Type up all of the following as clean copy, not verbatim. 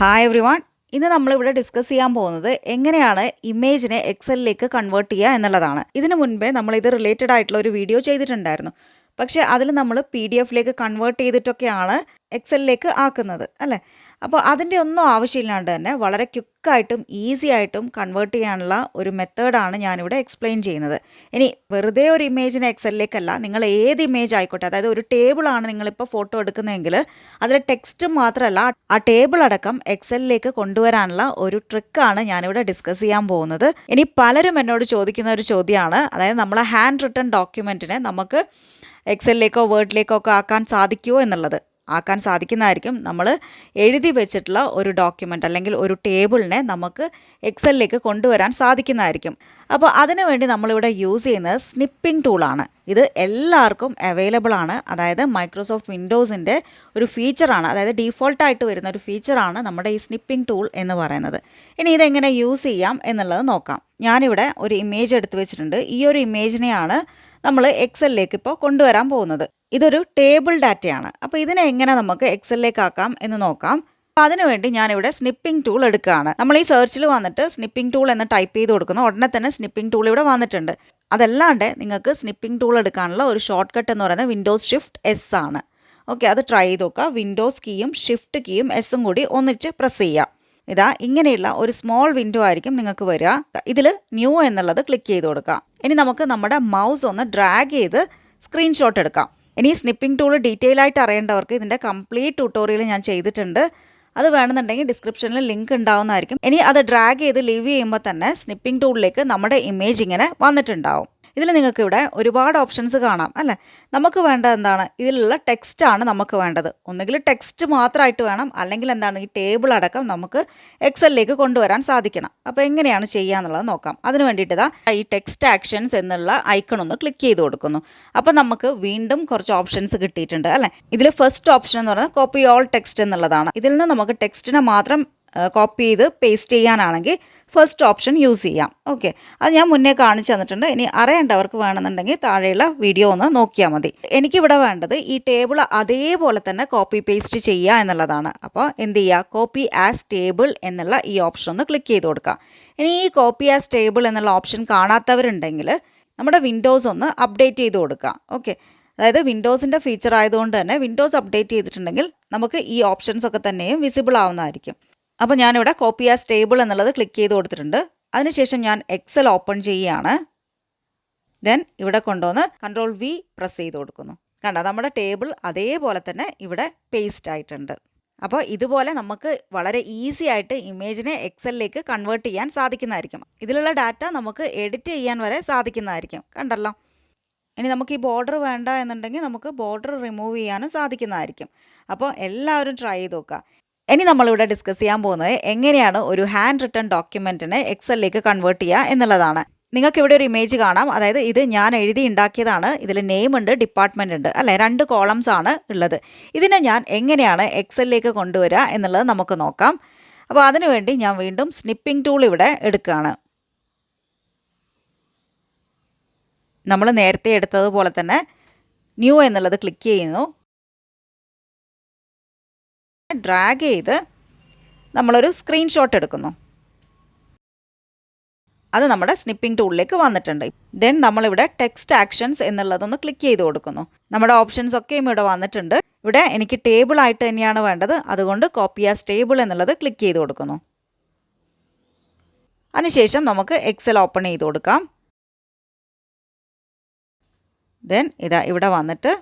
Hi every one. ഇന്ന് നമ്മളിവിടെ discuss ചെയ്യാൻ പോകുന്നത് എങ്ങനെയാണ് ഇമേജിനെ എക്സലിലേക്ക് കൺവേർട്ട് ചെയ്യുക എന്നുള്ളതാണ്. ഇതിനു മുൻപേ നമ്മളിത് റിലേറ്റഡ് ആയിട്ടുള്ള ഒരു വീഡിയോ ചെയ്തിട്ടുണ്ടായിരുന്നു. പക്ഷേ അതിൽ നമ്മൾ PDF-ലേക്ക് കൺവേർട്ട് ചെയ്തിട്ടൊക്കെയാണ് എക്സലിലേക്ക് ആക്കുന്നത് അല്ലേ. അപ്പോൾ അതിൻ്റെ ഒന്നും ആവശ്യമില്ലാണ്ട് തന്നെ വളരെ ക്വിക്കായിട്ടും ഈസി ആയിട്ടും കൺവേർട്ട് ചെയ്യാനുള്ള ഒരു മെത്തേഡാണ് ഞാനിവിടെ എക്സ്പ്ലെയിൻ ചെയ്യുന്നത്. ഇനി വെറുതെ ഒരു ഇമേജിനെ എക്സലിലേക്കല്ല, നിങ്ങൾ ഏത് ഇമേജ് ആയിക്കോട്ടെ, അതായത് ഒരു ടേബിളാണ് നിങ്ങളിപ്പോൾ ഫോട്ടോ എടുക്കുന്നതെങ്കിൽ അതിൽ ടെക്സ്റ്റ് മാത്രമല്ല ആ ടേബിൾ അടക്കം എക്സലിലേക്ക് കൊണ്ടുവരാനുള്ള ഒരു ട്രിക്കാണ് ഞാനിവിടെ ഡിസ്കസ് ചെയ്യാൻ പോകുന്നത്. ഇനി പലരും എന്നോട് ചോദിക്കുന്ന ഒരു ചോദ്യമാണ്, അതായത് നമ്മളെ ഹാൻഡ് റിട്ടൺ ഡോക്യുമെൻറ്റിനെ നമുക്ക് എക്സലിലേക്കോ വേർഡിലേക്കോ ഒക്കെ ആക്കാൻ സാധിക്കുമോ എന്നുള്ളത്. ആക്കാൻ സാധിക്കുന്നതായിരിക്കും. നമ്മൾ എഴുതി വെച്ചിട്ടുള്ള ഒരു ഡോക്യുമെൻ്റ് അല്ലെങ്കിൽ ഒരു ടേബിളിനെ നമുക്ക് എക്സലിലേക്ക് കൊണ്ടുവരാൻ സാധിക്കുന്നതായിരിക്കും. അപ്പോൾ അതിനുവേണ്ടി നമ്മളിവിടെ യൂസ് ചെയ്യുന്നത് സ്നിപ്പിംഗ് ടൂളാണ്. ഇത് എല്ലാവർക്കും അവൈലബിൾ ആണ്. അതായത് മൈക്രോസോഫ്റ്റ് വിൻഡോസിൻ്റെ ഒരു ഫീച്ചറാണ്, അതായത് ഡീഫോൾട്ടായിട്ട് വരുന്ന ഒരു ഫീച്ചറാണ് നമ്മുടെ ഈ സ്നിപ്പിംഗ് ടൂൾ എന്ന് പറയുന്നത്. ഇനി ഇതെങ്ങനെ യൂസ് ചെയ്യാം എന്നുള്ളത് നോക്കാം. ഞാനിവിടെ ഒരു ഇമേജ് എടുത്ത് വെച്ചിട്ടുണ്ട്. ഈ ഒരു ഇമേജിനെയാണ് നമ്മൾ എക്സലിലേക്ക് ഇപ്പോൾ കൊണ്ടുവരാൻ പോകുന്നത്. ഇതൊരു ടേബിൾ ഡാറ്റയാണ്. അപ്പോൾ ഇതിനെ എങ്ങനെ നമുക്ക് എക്സലിലേക്ക് ആക്കാം എന്ന് നോക്കാം. അപ്പോൾ അതിനുവേണ്ടി ഞാനിവിടെ സ്നിപ്പിംഗ് ടൂൾ എടുക്കുകയാണ്. നമ്മൾ ഈ സെർച്ചിൽ വന്നിട്ട് സ്നിപ്പിംഗ് ടൂൾ എന്ന് ടൈപ്പ് ചെയ്ത് കൊടുക്കുന്നു. ഉടനെ തന്നെ സ്നിപ്പിംഗ് ടൂൾ ഇവിടെ വന്നിട്ടുണ്ട്. അതല്ലാണ്ട് നിങ്ങൾക്ക് സ്നിപ്പിംഗ് ടൂൾ എടുക്കാനുള്ള ഒരു ഷോർട്ട് കട്ട് എന്ന് പറയുന്നത് Windows-Shift-S ആണ്. ഓക്കെ, അത് ട്രൈ ചെയ്ത് നോക്കുക. വിൻഡോസ് കീയും ഷിഫ്റ്റ് കീയും എസും കൂടി ഒന്നിച്ച് പ്രസ് ചെയ്യാം. ഇതാ ഇങ്ങനെയുള്ള ഒരു സ്മോൾ വിൻഡോ ആയിരിക്കും നിങ്ങൾക്ക് വരിക. ഇതിൽ ന്യൂ എന്നുള്ളത് ക്ലിക്ക് ചെയ്ത് കൊടുക്കാം. ഇനി നമുക്ക് നമ്മുടെ മൗസ് ഒന്ന് ഡ്രാഗ് ചെയ്ത് സ്ക്രീൻഷോട്ട് എടുക്കാം. ഇനി സ്നിപ്പിംഗ് ടൂൾ ഡീറ്റെയിൽ ആയിട്ട് അറിയേണ്ടവർക്ക് ഇതിൻ്റെ കംപ്ലീറ്റ് ട്യൂട്ടോറിയൽ ഞാൻ ചെയ്തിട്ടുണ്ട്. അത് വേണമെന്നുണ്ടെങ്കിൽ ഡിസ്ക്രിപ്ഷനിൽ ലിങ്ക് ഉണ്ടാവുന്നതായിരിക്കും. ഇനി അത് ഡ്രാഗ് ചെയ്ത് ലീവ് ചെയ്യുമ്പോൾ തന്നെ സ്നിപ്പിംഗ് ടൂളിലേക്ക് നമ്മുടെ ഇമേജ് ഇങ്ങനെ വന്നിട്ടുണ്ടാവും. ഇതിൽ നിങ്ങൾക്ക് ഇവിടെ ഒരുപാട് ഓപ്ഷൻസ് കാണാം അല്ലേ. നമുക്ക് വേണ്ടത് എന്താണ്? ഇതിലുള്ള ടെക്സ്റ്റാണ് നമുക്ക് വേണ്ടത്. ഒന്നുകിൽ ടെക്സ്റ്റ് മാത്രമായിട്ട് വേണം, അല്ലെങ്കിൽ എന്താണ് ഈ ടേബിൾ അടക്കം നമുക്ക് എക്സലിലേക്ക് കൊണ്ടുവരാൻ സാധിക്കണം. അപ്പോൾ എങ്ങനെയാണ് ചെയ്യുക എന്നുള്ളത് നോക്കാം. അതിന് വേണ്ടിയിട്ട് ഈ ടെക്സ്റ്റ് ആക്ഷൻസ് എന്നുള്ള ഐക്കൺ ഒന്ന് ക്ലിക്ക് ചെയ്ത് കൊടുക്കുന്നു. അപ്പോൾ നമുക്ക് വീണ്ടും കുറച്ച് ഓപ്ഷൻസ് കിട്ടിയിട്ടുണ്ട് അല്ലേ. ഇതിൽ ഫസ്റ്റ് ഓപ്ഷൻ എന്ന് പറയുന്നത് കോപ്പി ഓൾ ടെക്സ്റ്റ് എന്നുള്ളതാണ്. ഇതിൽ നിന്ന് നമുക്ക് ടെക്സ്റ്റിനെ മാത്രം കോപ്പി ചെയ്ത് പേസ്റ്റ് ചെയ്യാനാണെങ്കിൽ ഫസ്റ്റ് ഓപ്ഷൻ യൂസ് ചെയ്യാം. ഓക്കെ, അത് ഞാൻ മുന്നേ കാണിച്ചു തന്നിട്ടുണ്ട്. ഇനി അറിയേണ്ടവർക്ക് വേണമെന്നുണ്ടെങ്കിൽ താഴെയുള്ള വീഡിയോ ഒന്ന് നോക്കിയാൽ മതി. എനിക്കിവിടെ വേണ്ടത് ഈ ടേബിൾ അതേപോലെ തന്നെ കോപ്പി പേസ്റ്റ് ചെയ്യുക എന്നുള്ളതാണ്. അപ്പോൾ എന്ത് ചെയ്യുക? കോപ്പി ആസ് ടേബിൾ എന്നുള്ള ഈ ഓപ്ഷൻ ഒന്ന് ക്ലിക്ക് ചെയ്ത് കൊടുക്കുക. ഇനി ഈ കോപ്പി ആസ് ടേബിൾ എന്നുള്ള ഓപ്ഷൻ കാണാത്തവരുണ്ടെങ്കിൽ നമ്മുടെ വിൻഡോസ് ഒന്ന് അപ്ഡേറ്റ് ചെയ്ത് കൊടുക്കുക. ഓക്കെ, അതായത് വിൻഡോസിൻ്റെ ഫീച്ചർ ആയതുകൊണ്ട് തന്നെ വിൻഡോസ് അപ്ഡേറ്റ് ചെയ്തിട്ടുണ്ടെങ്കിൽ നമുക്ക് ഈ ഓപ്ഷൻസ് ഒക്കെ തന്നെയും വിസിബിൾ ആവുന്നതായിരിക്കും. അപ്പോൾ ഞാനിവിടെ കോപ്പി ആസ് ടേബിൾ എന്നുള്ളത് ക്ലിക്ക് ചെയ്ത് കൊടുത്തിട്ടുണ്ട്. അതിനുശേഷം ഞാൻ എക്സൽ ഓപ്പൺ ചെയ്യുകയാണ്. ദെൻ ഇവിടെ കൊണ്ടുവന്ന് Ctrl+V പ്രസ് ചെയ്ത് കൊടുക്കുന്നു. കണ്ടോ, നമ്മുടെ ടേബിൾ അതേപോലെ തന്നെ ഇവിടെ പേസ്റ്റ് ആയിട്ടുണ്ട്. അപ്പോൾ ഇതുപോലെ നമുക്ക് വളരെ ഈസി ആയിട്ട് ഇമേജിനെ എക്സലിലേക്ക് കൺവേർട്ട് ചെയ്യാൻ സാധിക്കുന്നതായിരിക്കും. ഇതിലുള്ള ഡാറ്റ നമുക്ക് എഡിറ്റ് ചെയ്യാൻ വരെ സാധിക്കുന്നതായിരിക്കും. കണ്ടല്ലോ. ഇനി നമുക്ക് ഈ ബോർഡർ വേണ്ട എന്നുണ്ടെങ്കിൽ നമുക്ക് ബോർഡർ റിമൂവ് ചെയ്യാനും സാധിക്കുന്നതായിരിക്കും. അപ്പോൾ എല്ലാവരും ട്രൈ ചെയ്ത് നോക്കുക. ഇനി നമ്മളിവിടെ ഡിസ്കസ് ചെയ്യാൻ പോകുന്നത് എങ്ങനെയാണ് ഒരു ഹാൻഡ് റിട്ടൺ ഡോക്യുമെൻറ്റിനെ എക്സലിലേക്ക് കൺവേർട്ട് ചെയ്യുക എന്നുള്ളതാണ്. നിങ്ങൾക്ക് ഇവിടെ ഒരു ഇമേജ് കാണാം. അതായത് ഇത് ഞാൻ എഴുതി ഉണ്ടാക്കിയതാണ്. ഇതിൽ നെയിം ഉണ്ട്, ഡിപ്പാർട്ട്മെൻ്റ് ഉണ്ട് അല്ലേ. 2 കോളംസ് ആണ് ഉള്ളത്. ഇതിനെ ഞാൻ എങ്ങനെയാണ് എക്സലിലേക്ക് കൊണ്ടുവരിക എന്നുള്ളത് നമുക്ക് നോക്കാം. അപ്പോൾ അതിനുവേണ്ടി ഞാൻ വീണ്ടും സ്നിപ്പിംഗ് ടൂൾ ഇവിടെ എടുക്കുകയാണ്. നമ്മൾ നേരത്തെ എടുത്തതുപോലെ തന്നെ ന്യൂ എന്നുള്ളത് ക്ലിക്ക് ചെയ്യുന്നു. ഡ്രാഗ് ചെയ്ത് നമ്മളൊരു സ്ക്രീൻഷോട്ട് എടുക്കുന്നു. അത് നമ്മുടെ സ്നിപ്പിംഗ് ടൂളിലേക്ക് വന്നിട്ടുണ്ട്. ദെൻ നമ്മളിവിടെ ടെക്സ്റ്റ് ആക്ഷൻസ് എന്നുള്ളതൊന്ന് ക്ലിക്ക് ചെയ്ത് കൊടുക്കുന്നു. നമ്മുടെ ഓപ്ഷൻസ് ഒക്കെയും ഇവിടെ വന്നിട്ടുണ്ട്. ഇവിടെ എനിക്ക് ടേബിൾ ആയിട്ട് തന്നെയാണ് വേണ്ടത്. അതുകൊണ്ട് കോപ്പി ആസ് ടേബിൾ എന്നുള്ളത് ക്ലിക്ക് ചെയ്ത് കൊടുക്കുന്നു. അതിനുശേഷം നമുക്ക് എക്സൽ ഓപ്പൺ ചെയ്ത് കൊടുക്കാം. ദെൻ ഇതാ ഇവിടെ വന്നിട്ട്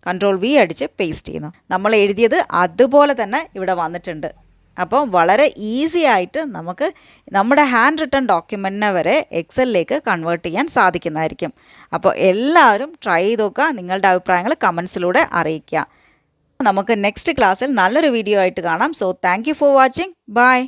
Ctrl+V അടിച്ച് പേസ്റ്റ് ചെയ്യുന്നു. നമ്മൾ എഴുതിയത് അതുപോലെ തന്നെ ഇവിടെ വന്നിട്ടുണ്ട്. അപ്പോൾ വളരെ ഈസി ആയിട്ട് നമുക്ക് നമ്മുടെ ഹാൻഡ് റിട്ടൺ ഡോക്യുമെൻറ്റിനെ വരെ എക്സലിലേക്ക് കൺവേർട്ട് ചെയ്യാൻ സാധിക്കുന്നതായിരിക്കും. അപ്പോൾ എല്ലാവരും ട്രൈ ചെയ്ത് നോക്കുക. നിങ്ങളുടെ അഭിപ്രായങ്ങൾ കമൻസിലൂടെ അറിയിക്കുക. നമുക്ക് നെക്സ്റ്റ് ക്ലാസ്സിൽ നല്ലൊരു വീഡിയോ ആയിട്ട് കാണാം. So thank you for watching. By.